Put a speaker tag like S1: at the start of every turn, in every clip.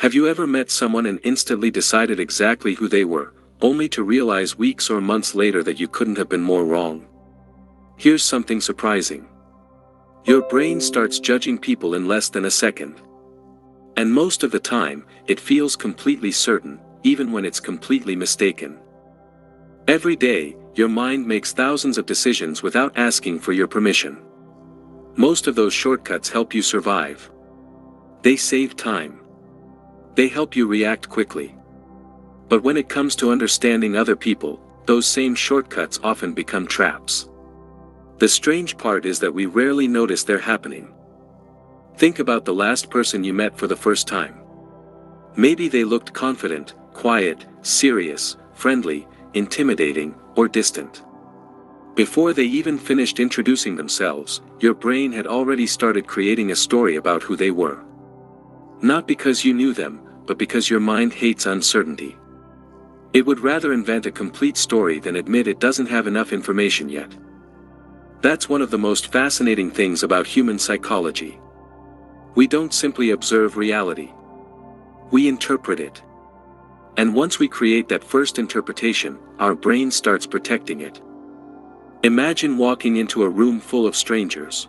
S1: Have you ever met someone and instantly decided exactly who they were, only to realize weeks or months later that you couldn't have been more wrong? Here's something surprising. Your brain starts judging people in less than a second. And most of the time, it feels completely certain, even when it's completely mistaken. Every day, your mind makes thousands of decisions without asking for your permission. Most of those shortcuts help you survive. They save time. They help you react quickly. But when it comes to understanding other people, those same shortcuts often become traps. The strange part is that we rarely notice they're happening. Think about the last person you met for the first time. Maybe they looked confident, quiet, serious, friendly, intimidating, or distant. Before they even finished introducing themselves, your brain had already started creating a story about who they were. Not because you knew them, but because your mind hates uncertainty. It would rather invent a complete story than admit it doesn't have enough information yet. That's one of the most fascinating things about human psychology. We don't simply observe reality. We interpret it. And once we create that first interpretation, our brain starts protecting it. Imagine walking into a room full of strangers.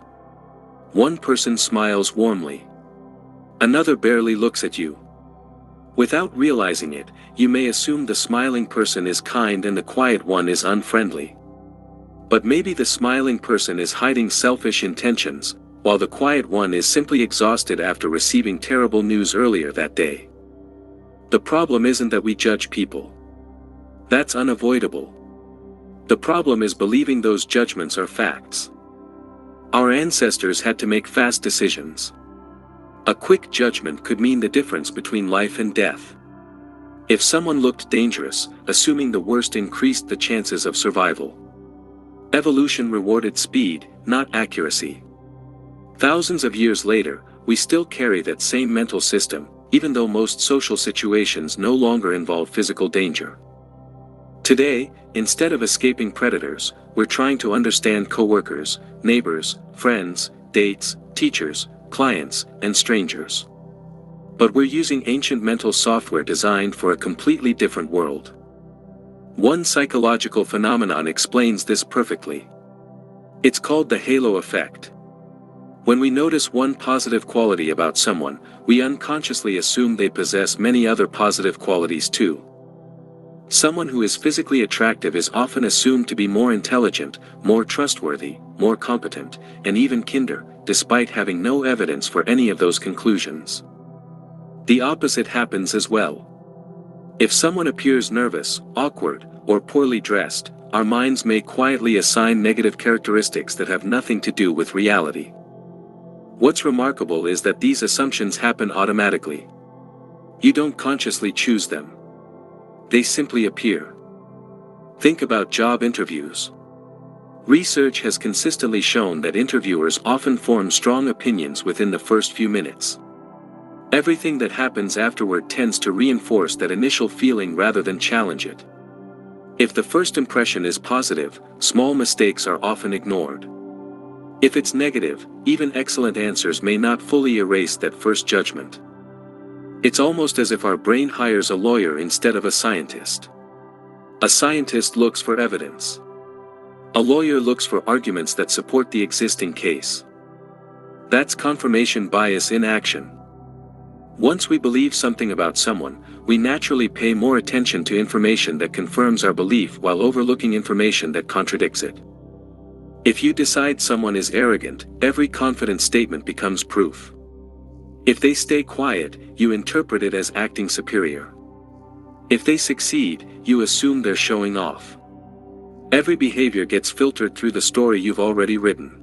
S1: One person smiles warmly. Another barely looks at you. Without realizing it, you may assume the smiling person is kind and the quiet one is unfriendly. But maybe the smiling person is hiding selfish intentions, while the quiet one is simply exhausted after receiving terrible news earlier that day. The problem isn't that we judge people. That's unavoidable. The problem is believing those judgments are facts. Our ancestors had to make fast decisions. A quick judgment could mean the difference between life and death. If someone looked dangerous, assuming the worst increased the chances of survival. Evolution rewarded speed, not accuracy. Thousands of years later, we still carry that same mental system, even though most social situations no longer involve physical danger. Today, instead of escaping predators, we're trying to understand coworkers, neighbors, friends, dates, teachers, clients, and strangers. But we're using ancient mental software designed for a completely different world. One psychological phenomenon explains this perfectly. It's called the halo effect. When we notice one positive quality about someone, we unconsciously assume they possess many other positive qualities too. Someone who is physically attractive is often assumed to be more intelligent, more trustworthy, more competent, and even kinder, despite having no evidence for any of those conclusions. The opposite happens as well. If someone appears nervous, awkward, or poorly dressed, our minds may quietly assign negative characteristics that have nothing to do with reality. What's remarkable is that these assumptions happen automatically. You don't consciously choose them. They simply appear. Think about job interviews. Research has consistently shown that interviewers often form strong opinions within the first few minutes. Everything that happens afterward tends to reinforce that initial feeling rather than challenge it. If the first impression is positive, small mistakes are often ignored. If it's negative, even excellent answers may not fully erase that first judgment. It's almost as if our brain hires a lawyer instead of a scientist. A scientist looks for evidence. A lawyer looks for arguments that support the existing case. That's confirmation bias in action. Once we believe something about someone, we naturally pay more attention to information that confirms our belief while overlooking information that contradicts it. If you decide someone is arrogant, every confident statement becomes proof. If they stay quiet, you interpret it as acting superior. If they succeed, you assume they're showing off. Every behavior gets filtered through the story you've already written.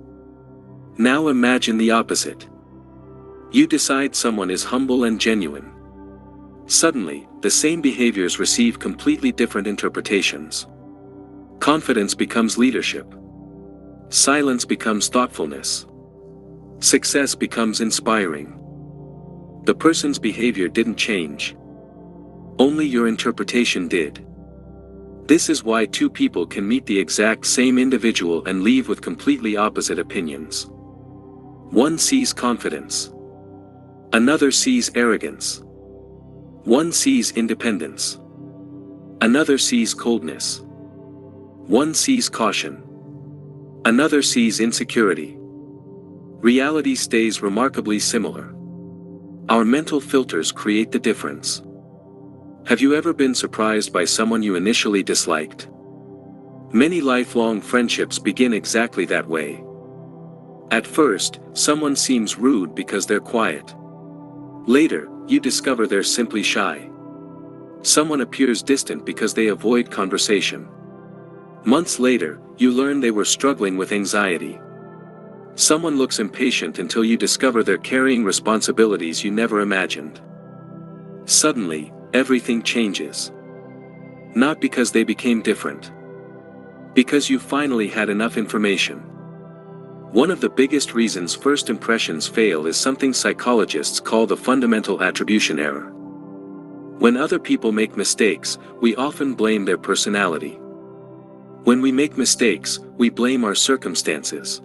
S1: Now imagine the opposite. You decide someone is humble and genuine. Suddenly, the same behaviors receive completely different interpretations. Confidence becomes leadership. Silence becomes thoughtfulness. Success becomes inspiring. The person's behavior didn't change. Only your interpretation did. This is why two people can meet the exact same individual and leave with completely opposite opinions. One sees confidence. Another sees arrogance. One sees independence. Another sees coldness. One sees caution. Another sees insecurity. Reality stays remarkably similar. Our mental filters create the difference. Have you ever been surprised by someone you initially disliked? Many lifelong friendships begin exactly that way. At first, someone seems rude because they're quiet. Later, you discover they're simply shy. Someone appears distant because they avoid conversation. Months later, you learn they were struggling with anxiety. Someone looks impatient until you discover they're carrying responsibilities you never imagined. Suddenly, everything changes. Not because they became different. Because you finally had enough information. One of the biggest reasons first impressions fail is something psychologists call the fundamental attribution error. When other people make mistakes, we often blame their personality. When we make mistakes, we blame our circumstances.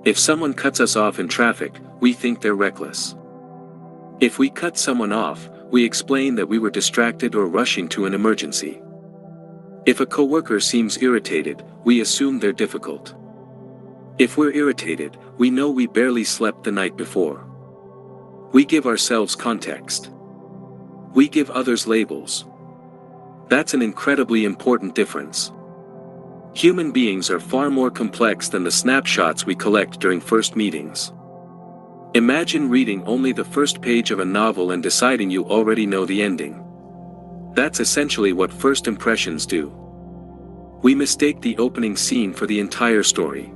S1: If someone cuts us off in traffic, we think they're reckless. If we cut someone off, we explain that we were distracted or rushing to an emergency. If a coworker seems irritated, we assume they're difficult. If we're irritated, we know we barely slept the night before. We give ourselves context. We give others labels. That's an incredibly important difference. Human beings are far more complex than the snapshots we collect during first meetings. Imagine reading only the first page of a novel and deciding you already know the ending. That's essentially what first impressions do. We mistake the opening scene for the entire story.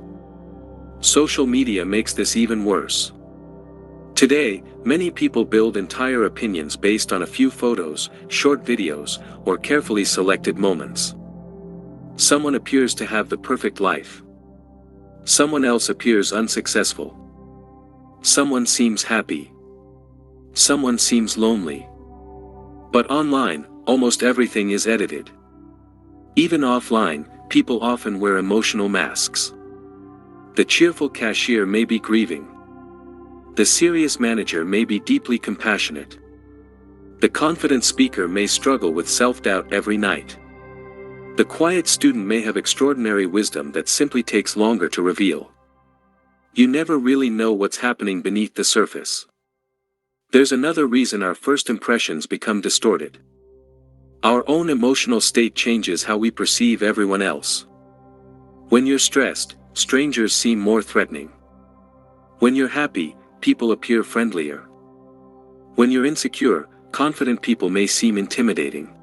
S1: Social media makes this even worse. Today, many people build entire opinions based on a few photos, short videos, or carefully selected moments. Someone appears to have the perfect life. Someone else appears unsuccessful. Someone seems happy. Someone seems lonely. But online, almost everything is edited. Even offline, people often wear emotional masks. The cheerful cashier may be grieving. The serious manager may be deeply compassionate. The confident speaker may struggle with self-doubt every night. The quiet student may have extraordinary wisdom that simply takes longer to reveal. You never really know what's happening beneath the surface. There's another reason our first impressions become distorted. Our own emotional state changes how we perceive everyone else. When you're stressed, strangers seem more threatening. When you're happy, people appear friendlier. When you're insecure, confident people may seem intimidating.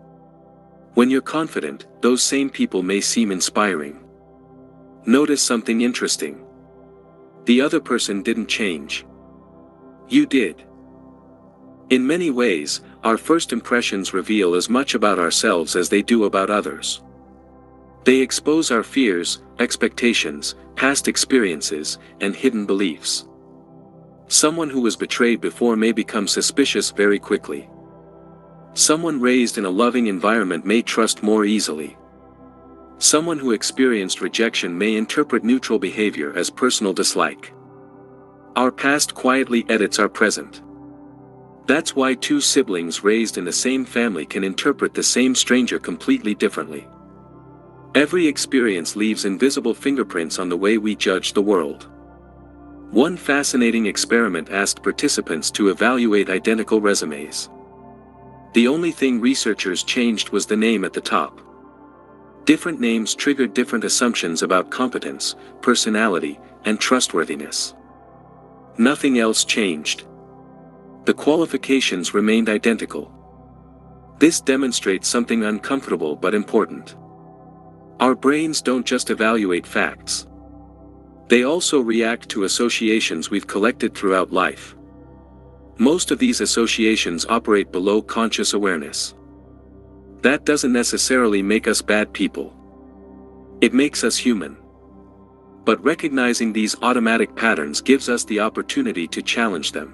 S1: When you're confident, those same people may seem inspiring. Notice something interesting. The other person didn't change. You did. In many ways, our first impressions reveal as much about ourselves as they do about others. They expose our fears, expectations, past experiences, and hidden beliefs. Someone who was betrayed before may become suspicious very quickly. Someone raised in a loving environment may trust more easily. Someone who experienced rejection may interpret neutral behavior as personal dislike. Our past quietly edits our present. That's why two siblings raised in the same family can interpret the same stranger completely differently. Every experience leaves invisible fingerprints on the way we judge the world. One fascinating experiment asked participants to evaluate identical resumes. The only thing researchers changed was the name at the top. Different names triggered different assumptions about competence, personality, and trustworthiness. Nothing else changed. The qualifications remained identical. This demonstrates something uncomfortable but important. Our brains don't just evaluate facts. They also react to associations we've collected throughout life. Most of these associations operate below conscious awareness. That doesn't necessarily make us bad people. It makes us human. But recognizing these automatic patterns gives us the opportunity to challenge them.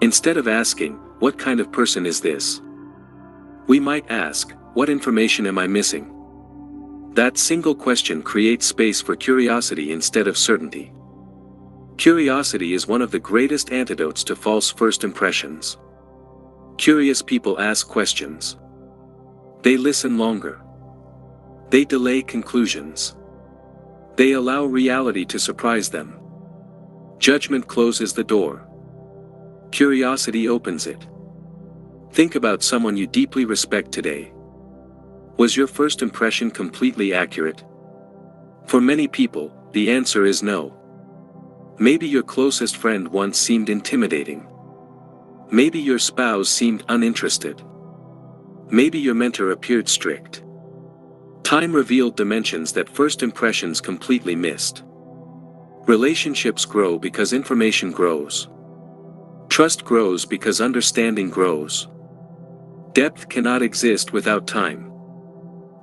S1: Instead of asking, "What kind of person is this?" we might ask, "What information am I missing?" That single question creates space for curiosity instead of certainty. Curiosity is one of the greatest antidotes to false first impressions. Curious people ask questions. They listen longer. They delay conclusions. They allow reality to surprise them. Judgment closes the door. Curiosity opens it. Think about someone you deeply respect today. Was your first impression completely accurate? For many people, the answer is no. Maybe your closest friend once seemed intimidating. Maybe your spouse seemed uninterested. Maybe your mentor appeared strict. Time revealed dimensions that first impressions completely missed. Relationships grow because information grows. Trust grows because understanding grows. Depth cannot exist without time.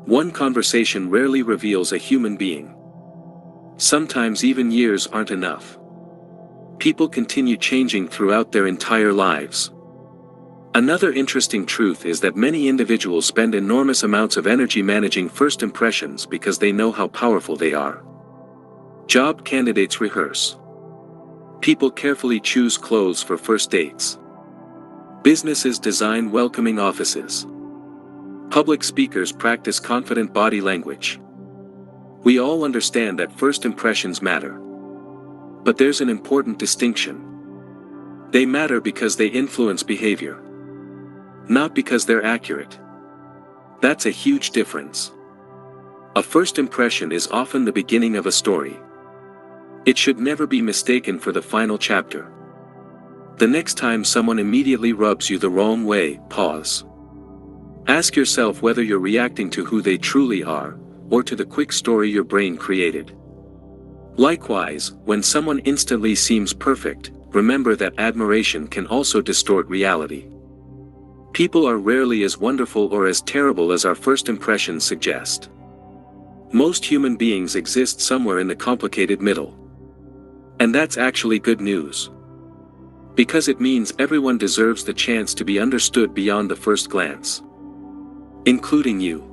S1: One conversation rarely reveals a human being. Sometimes even years aren't enough. People continue changing throughout their entire lives. Another interesting truth is that many individuals spend enormous amounts of energy managing first impressions because they know how powerful they are. Job candidates rehearse. People carefully choose clothes for first dates. Businesses design welcoming offices. Public speakers practice confident body language. We all understand that first impressions matter. But there's an important distinction. They matter because they influence behavior. Not because they're accurate. That's a huge difference. A first impression is often the beginning of a story. It should never be mistaken for the final chapter. The next time someone immediately rubs you the wrong way, pause. Ask yourself whether you're reacting to who they truly are, or to the quick story your brain created. Likewise, when someone instantly seems perfect, remember that admiration can also distort reality. People are rarely as wonderful or as terrible as our first impressions suggest. Most human beings exist somewhere in the complicated middle. And that's actually good news. Because it means everyone deserves the chance to be understood beyond the first glance. Including you.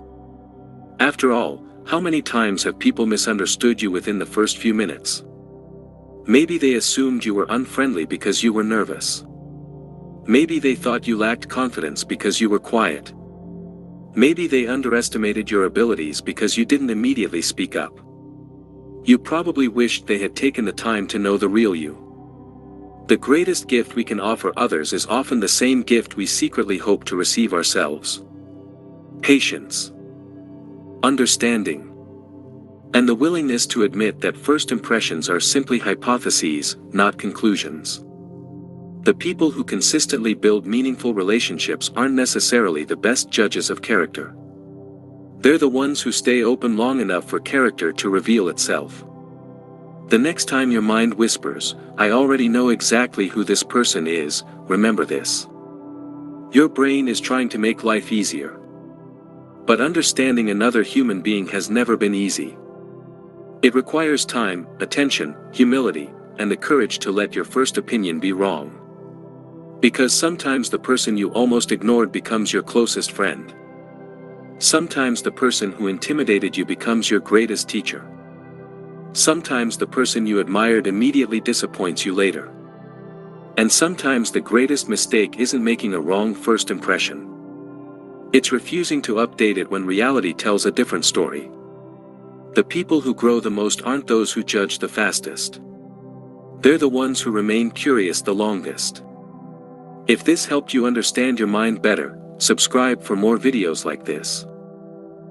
S1: After all, how many times have people misunderstood you within the first few minutes? Maybe they assumed you were unfriendly because you were nervous. Maybe they thought you lacked confidence because you were quiet. Maybe they underestimated your abilities because you didn't immediately speak up. You probably wished they had taken the time to know the real you. The greatest gift we can offer others is often the same gift we secretly hope to receive ourselves. Patience. Understanding. And the willingness to admit that first impressions are simply hypotheses, not conclusions. The people who consistently build meaningful relationships aren't necessarily the best judges of character. They're the ones who stay open long enough for character to reveal itself. The next time your mind whispers, "I already know exactly who this person is," remember this. Your brain is trying to make life easier. But understanding another human being has never been easy. It requires time, attention, humility, and the courage to let your first opinion be wrong. Because sometimes the person you almost ignored becomes your closest friend. Sometimes the person who intimidated you becomes your greatest teacher. Sometimes the person you admired immediately disappoints you later. And sometimes the greatest mistake isn't making a wrong first impression. It's refusing to update it when reality tells a different story. The people who grow the most aren't those who judge the fastest. They're the ones who remain curious the longest. If this helped you understand your mind better, subscribe for more videos like this.